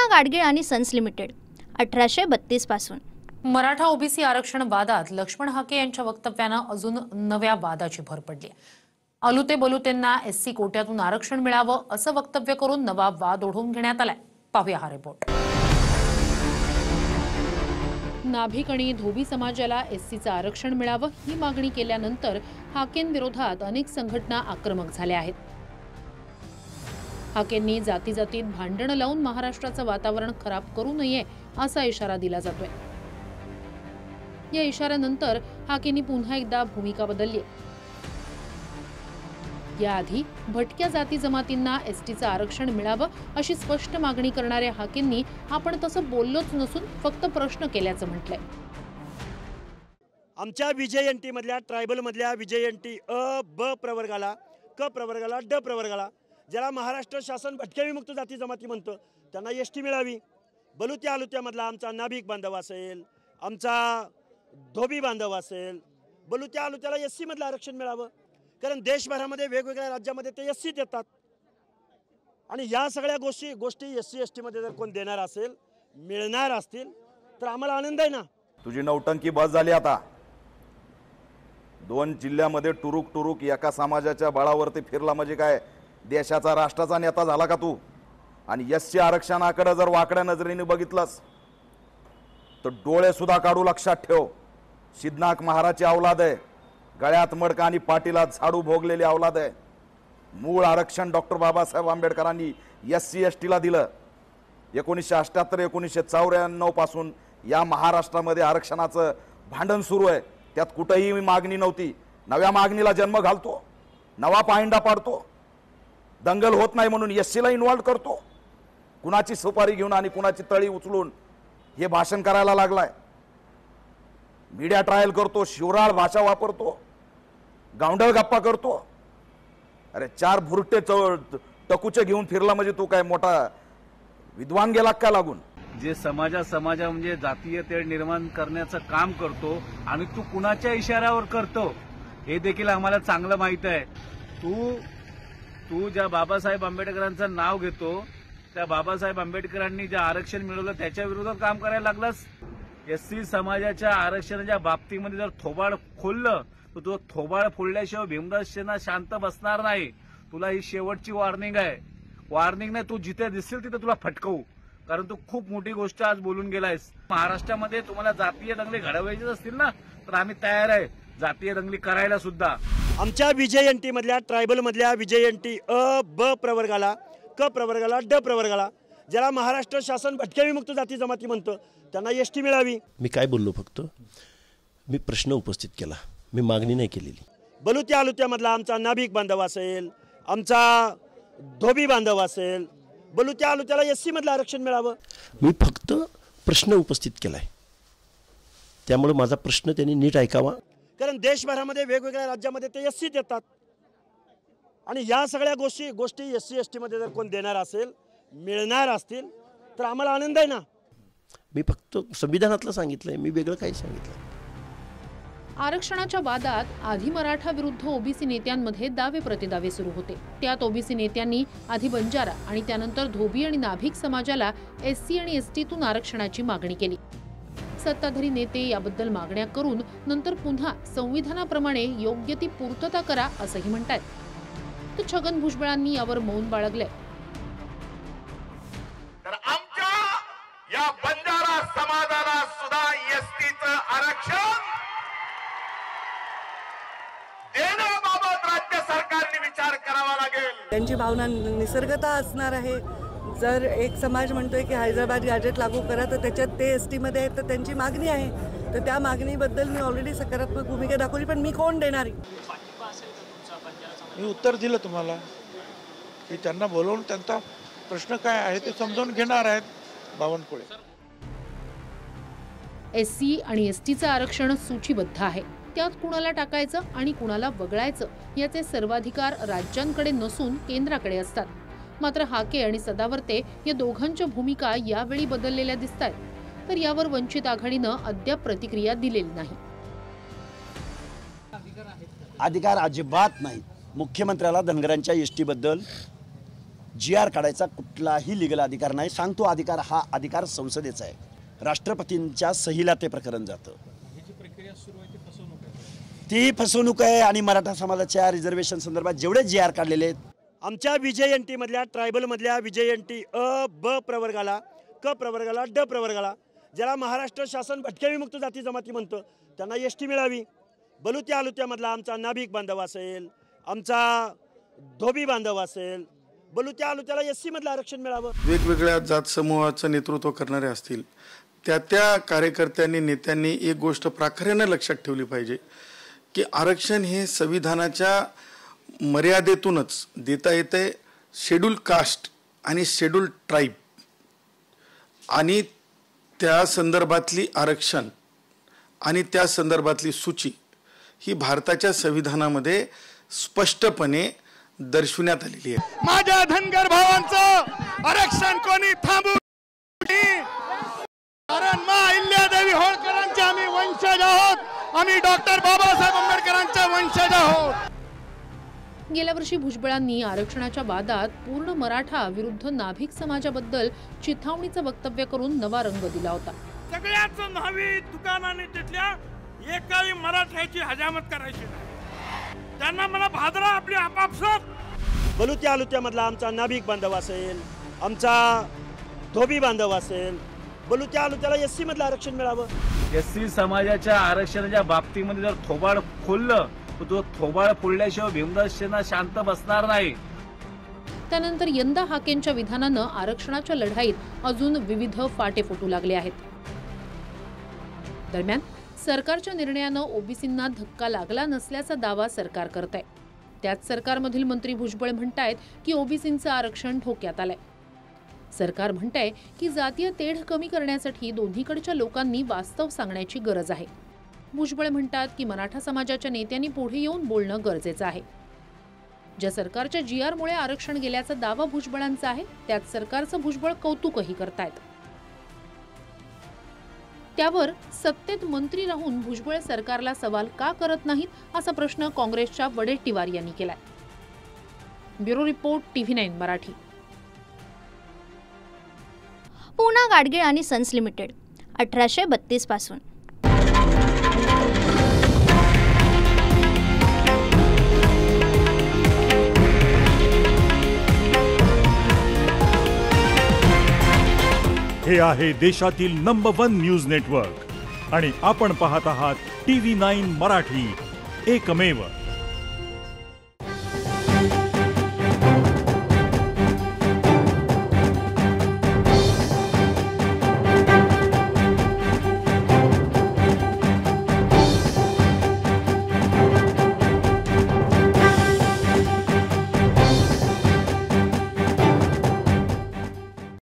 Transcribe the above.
कल्पना गाडगीळ आणि sons limited 1832 पासून। मराठा ओबीसी आरक्षण वादात लक्ष्मण हाके यांच्या वक्तव्यानं अजून नव्या वादाची भर पडली। अलुते बलुतेंना एससी कोट्यातून आरक्षण मिळावं असं वक्तव्य करून नवा वाद ओढवून घेण्यात आलाय। पाहूया हा रिपोर्ट। नाभिक आणि धोबी समाजाला एससीचं आरक्षण मिळावं ही मागणी केल्यानंतर हाकेंविरोधात अनेक संघटना आक्रमक झाल्या आहेत। हाकेंनी जाती जातीत भांडणं लावून महाराष्ट्राचं वातावरण खराब करू नये असा इशारा दिला जातोय। या इशाऱ्यानंतर हाकेंनी पुन्हा एकदा भूमिका बदलली। याआधी भटक्या जाती जमातींना एसटीचं आरक्षण मिळावं अशी स्पष्ट मागणी करणाऱ्या हाकेंनी आपण तसं बोललोच नसून फक्त प्रश्न केल्याचं म्हटलंय। आमच्या विजयंती मधल्या ट्रायबल मधल्या विजयंती अ ब प्रवर्गाला क प्रवर्गाला ड प्रवर्गाला ज्याला महाराष्ट्र शासन भटक्या विमुक्त जाती जमाती म्हणतं त्यांना एसटी मिळावी। बलुत्या आलुत्यामधला आमचा नाभिक बांधव असेल, आमचा धोबी बांधव असेल, बलुत्या आलुत्याला एससी मधलं आरक्षण मिळावं। कारण देशभरामध्ये वेगवेगळ्या राज्यामध्ये ते एससी देतात आणि या सगळ्या गोष्टी एससी एसटी मध्ये जर कोण देणार असेल, मिळणार असतील तर आम्हाला आनंद आहे ना। तुझी नौटंकी बस झाली आता। 2 जिल्ह्यामध्ये टुरुक एका समाजाच्या बळावरती फिरला म्हणजे काय देशाचा राष्ट्राचा नेता झाला का तू? आणि एससी आरक्षणाकडे जर वाकड्या नजरेने बघितलंस तर डोळे सुद्धा काढू लक्षात ठेव। सिद्धनाथ महाराजची औलाद आहे, गळ्यात मडका आणि पाठीला झाडू भोगलेली औलाद आहे। मूळ आरक्षण डॉक्टर बाबासाहेब आंबेडकरांनी एससी एसटीला दिलं। 1978 1994 पासून या महाराष्ट्रामध्ये आरक्षणाचं भांडण सुरू आहे। त्यात कुठेही मागणी नव्हती। नव्या मागणीला जन्म घालतो, नवा पायंडा पाडतो, दंगल होत नाही म्हणून एससीला इन्व्हॉल्व करतो, कुणाची सुपारी घेऊन आणि कुणाची तळी उचलून हे भाषण करायला लागलाय। मीडिया ट्रायल करतो, शिवराळ भाषा वापरतो, गावंढळ गप्पा करतो। अरे 4 भुरटे टकुचे घेऊन फिरला म्हणजे तू काय मोठा विद्वान गेला का लागून? जे समाजा म्हणजे जातीय तेढ निर्माण करण्याचं काम करतो आणि तू कुणाच्या इशाऱ्यावर करतो हे देखील आम्हाला चांगलं माहित आहे। तू ज्या बाबासाहेब आंबेडकरांचं नाव घेतो त्या बाबासाहेब आंबेडकरांनी जे आरक्षण मिळवलं त्याच्या विरोधात काम करायला लागलास। एससी समाजाच्या आरक्षणाच्या बाबतीमध्ये जर थोबाड खोललं तर तू थोबाड फोडल्याशिवाय भीमदास सेना शांत बसणार नाही। तुला ही शेवटची वॉर्निंग आहे। वॉर्निंग नाही, तू जिथे दिसेल तिथे तुला फटकवू, कारण तू खूप मोठी गोष्ट आज बोलून गेलायस। महाराष्ट्रामध्ये तुम्हाला जातीय दंगली घडवायचे असतील ना तर आम्ही तयार आहे जातीय दंगली करायला सुद्धा। आमच्या विजयंती मधल्या ट्रायबल मधल्या विजयंती अ ब प्रवर्गाला क प्रवर्गाला ड प्रवर्गाला ज्याला महाराष्ट्र शासन भटक्या विमुक्त जाती जमाती म्हणतं त्यांना एसटी मिळावी। मी काय बोललो? फक्त मी प्रश्न उपस्थित केला, मी मागणी नाही केलेली। बलुत्या आलुत्यामधला आमचा नाभिक बांधव असेल, आमचा धोबी बांधव असेल, बलुत्या आलुत्याला एससी मधलं आरक्षण मिळावं। मी फक्त प्रश्न उपस्थित केलाय, त्यामुळे माझा प्रश्न त्यांनी नीट ऐकावा। कारण देशभरामध्ये वेगवेगळ्या राज्यामध्ये ते एससी देतात आणि या सगळ्या गोष्टी एससी एसटी मध्ये जर कोण देणार असेल, मिळणार असतील तर आम्हाला आनंद आहे ना। मी फक्त संविधानातलं सांगितलंय, मी वेगळं काही सांगितलं। आरक्षणाच्या वादात आधी मराठा विरुद्ध ओबीसी नेत्यांमध्ये दावे प्रतिदावे सुरू होते। त्यात ओबीसी नेत्यांनी आधी बंजारा आणि त्यानंतर धोबी आणि नाभिक समाजाला एससी आणि एसटीतून आरक्षणाची मागणी केली। सत्ताधारी नेते याबद्दल मागण्या करून नंतर पुन्हा संविधानाप्रमाणे योग्य ती पूर्तता करा असंही म्हणतात। तर छगन भुजबळांनी यावर मौन बाळगले। तर आमच्या या बंजारा समाजाला सुद्धा एसटीचं आरक्षण देण्याबाबत राज्य सरकारने विचार करावा लागेल। त्यांची भावना निसर्गतः असणार आहे। जर एक समाज म्हणतोय की हैदराबाद गॅजेट लागू करा तर त्याच्यात ते एसटी मध्ये आहे तर त्यांची मागणी आहे, तर त्या मागणीबद्दल मी ऑलरेडी सकारात्मक भूमिका दाखवली। पण मी कोण देणार? मी उत्तर दिलं तुम्हाला की त्यांना बोलवून त्यांचा प्रश्न काय आहे ते समजावून घेणार आहेत बावनकुळे। एससी आणि एसटीचं आरक्षण सूचीबद्ध आहे। त्यात कुणाला टाकायचं आणि कुणाला वगळायचं याचे सर्वाधिकार राज्यांकडे नसून केंद्राकडे असतात। मात्र हाके आणि सदावर्ते या दोघांच्या भूमिका यावेळी बदललेल्या दिसतात। तर यावर वंचित आघाडीनं अद्याप प्रतिक्रिया दिलेली नाही। अधिकार अजिबात नाही। मुख्यमंत्र्याला धनगरांच्या एसटी बद्दल GR काढायचा कुठलाही लिगल अधिकार नाही. सांगतो अधिकार हा अधिकार संसदेचा आहे. राष्ट्रपतींच्या सहीला ते प्रकरण जातं. ती फसवणूक आहे. आणि मराठा समाजाच्या रिझर्वेशन संदर्भात जेवढे GR काढलेले आहेत, आमच्या VJNT मधल्या ट्रायबलमधल्या VJNT अ ब प्रवर्गाला, क प्रवर्गाला, ड प्रवर्गाला, ज्याला महाराष्ट्र शासन भटक्या विमुक्त जाती जमाती म्हणतं, त्यांना ST मिळावी. बलुत्या आलुत्यामधला आमचा नाभिक बांधव असेल, आमचा धोबी बांधव असेल, बलुत्या आलुत्याला SC मधलं आरक्षण मिळावं. वेगवेगळ्या जात समूहाचं नेतृत्व करणारे असतील, त्या कार्यकर्त्यांनी, नेत्यांनी एक गोष्ट प्राखऱ्यानं लक्षात ठेवली पाहिजे की आरक्षण हे संविधानाच्या मर्यादेतूनच देता येते. शेड्यूल कास्ट आणि शेड्यूल ट्राईब आणि त्या संदर्भातली आरक्षण आणि त्या संदर्भातली सूची ही भारताच्या संविधानामध्ये स्पष्टपणे दर्शवण्यात आलेली आहे. माझ्या धनगर भावांचं आरक्षण कोणी थांबू, कारण मा अहिल्यादेवी होळकरांचे आम्ही वंशज आहोत. आम्ही डॉक्टर बाबासाहेब आंबेडकरांचे वंशज आहोत. गेल्या वर्षी भुजबळांनी आरक्षणाच्या वादात पूर्ण मराठा विरुद्ध नाभिक समाजाबद्दल चिथावणीचं वक्तव्य करून नवा रंग दिला होता. सगळ्याच न्हावी दुकानाने तिथल्या एकाही मराठ्याची हजामत करायची नाही. त्यांना मला भादरा आपली आपापसात. बलुत्या आलुत्यामधला आमचा नाभिक बांधव असेल, आमचा धोबी बांधव असेल, बलुत्या आलुत्याला SC मधलं आरक्षण मिळावं. SC समाजाच्या आरक्षणाच्या बाबतीमध्ये जर थोबाड खोललं तर तो थोबाड फोडल्याशिवाय भीमदास सेना शांत बसणार नाही. त्यानंतर यंदा हाकेंच्या विधानानं आरक्षणाच्या लढाईत अजून विविध फाटे फुटू लागले आहेत. दरम्यान सरकारच्या निर्णयानं ओबीसींना धक्का लागला नसल्याचा दावा सरकार करत आहे. त्यात सरकारमधील मंत्री भुजबळ म्हणतायत की ओबीसींचं आरक्षण धोक्यात आलंय. सरकार म्हणतंय की जातीय तेढ कमी करण्यासाठी दोन्हीकडच्या लोकांनी वास्तव सांगण्याची गरज आहे. भुजबळ म्हणतात की मराठा समाजाच्या नेत्यांनी पुढे येऊन बोलणं गरजेचं आहे. ज्या सरकारच्या GR मुळे आरक्षण गेल्याचा दावा भुजबळांचा आहे, त्यात सरकारचं भुजबळ कौतुकही करतायत. त्यावर सत्तेत मंत्री राहून भुजबळ सरकारला सवाल का करत नाहीत असा प्रश्न काँग्रेसच्या वडेट्टीवार यांनी केलाय. Bureau report TV9 Marathi. Poona Gadgil आणि सन्स लिमिटेड 1832 पासून. हे आहे देशातील नंबर 1 न्यूज नेटवर्क आणि आपण पाहत आहात TV9 मराठी, एकमेव.